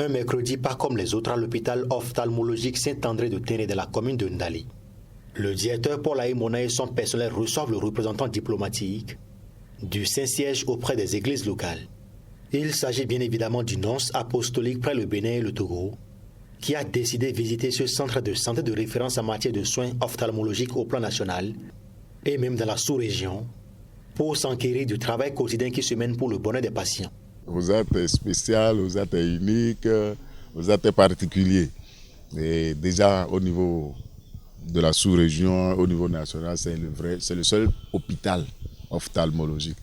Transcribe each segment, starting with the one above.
Un mercredi pas comme les autres à l'hôpital ophtalmologique Saint-André de Tenré de la commune de Ndali. Le directeur Paul Aïmona et son personnel reçoivent le représentant diplomatique du Saint-Siège auprès des églises locales. Il s'agit bien évidemment du nonce apostolique près le Bénin et le Togo, qui a décidé de visiter ce centre de santé de référence en matière de soins ophtalmologiques au plan national et même dans la sous-région, pour s'enquérir du travail quotidien qui se mène pour le bonheur des patients. Vous êtes spécial, vous êtes unique, vous êtes particulier. Et déjà au niveau de la sous-région, au niveau national, c'est le seul hôpital ophtalmologique.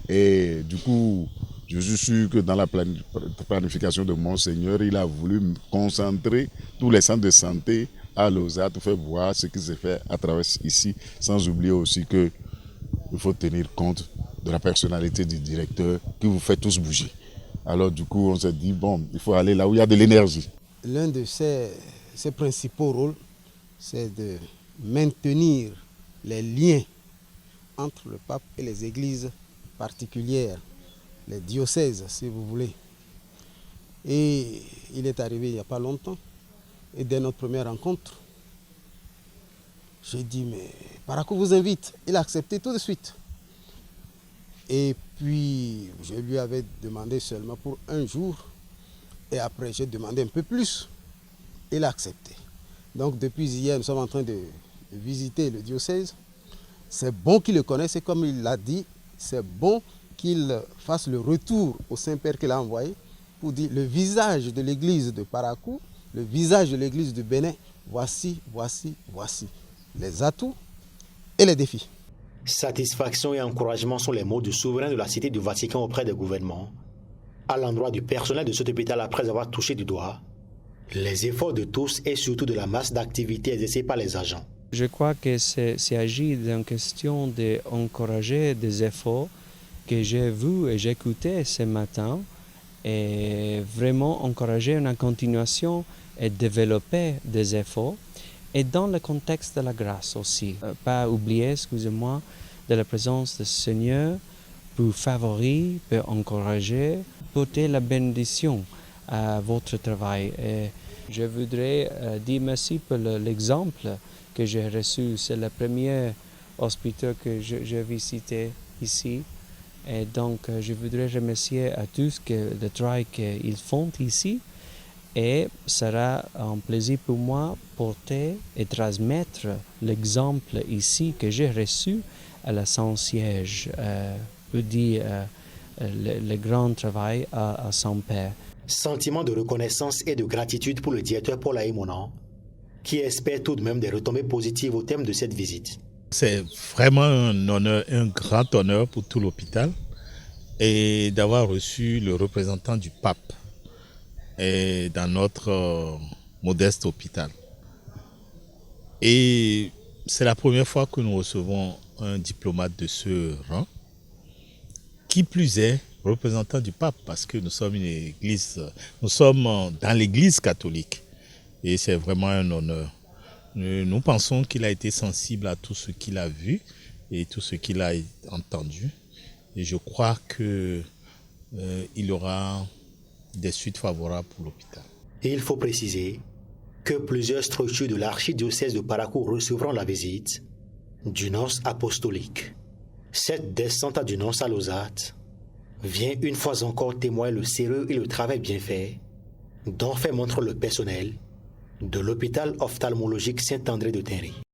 Et du coup, je suis sûr que dans la planification de Monseigneur, il a voulu concentrer tous les centres de santé à Lausanne pour faire voir ce qui se fait à travers ici, sans oublier aussi qu'il faut tenir compte de la personnalité du directeur qui vous fait tous bouger. Alors du coup, on s'est dit, bon, il faut aller là où il y a de l'énergie. L'un de ses principaux rôles, c'est de maintenir les liens entre le pape et les églises particulières, les diocèses, si vous voulez. Et il est arrivé il n'y a pas longtemps, et dès notre première rencontre, j'ai dit, mais Parakou vous invite. Il a accepté tout de suite. Et puis, je lui avais demandé seulement pour un jour, et après j'ai demandé un peu plus. Il a accepté. Donc depuis hier, nous sommes en train de visiter le diocèse. C'est bon qu'il le connaisse, et comme il l'a dit, c'est bon qu'il fasse le retour au Saint-Père qu'il a envoyé pour dire le visage de l'église de Parakou, le visage de l'église de Bénin, voici les atouts et les défis. Satisfaction et encouragement sont les mots du souverain de la Cité du Vatican auprès des gouvernements, à l'endroit du personnel de cet hôpital après avoir touché du doigt les efforts de tous et surtout de la masse d'activités exercées par les agents. Je crois que c'est agi d'une question d'encourager des efforts que j'ai vus et j'ai écoutés ce matin et vraiment encourager une continuation et développer des efforts et dans le contexte de la grâce aussi. Pas oublier, excusez-moi, de la présence du Seigneur pour favoriser, pour encourager, porter la bénédiction à votre travail. Et je voudrais dire merci pour l'exemple que j'ai reçu. C'est le premier hôpital que j'ai visité ici. Et donc, je voudrais remercier à tous le travail qu'ils font ici. Et sera un plaisir pour moi porter et transmettre l'exemple ici que j'ai reçu à la Saint-Siège pour dire le grand travail à son Père. Sentiment de reconnaissance et de gratitude pour le directeur Paul Aïmona, qui espère tout de même des retombées positives au terme de cette visite. C'est vraiment un honneur, un grand honneur pour tout l'hôpital et d'avoir reçu le représentant du pape et dans notre modeste hôpital. Et c'est la première fois que nous recevons un diplomate de ce rang, qui plus est représentant du pape, parce que nous sommes une église, nous sommes dans l'église catholique et c'est vraiment un honneur. Nous pensons qu'il a été sensible à tout ce qu'il a vu et tout ce qu'il a entendu et je crois qu'il aura des suites favorables pour l'hôpital. Et il faut préciser que plusieurs structures de l'archidiocèse de Parakou recevront la visite du nonce apostolique. Cette descente du nonce à Lausanne vient une fois encore témoigner le sérieux et le travail bien fait dont fait montre le personnel de l'hôpital ophtalmologique Saint-André de Tenré.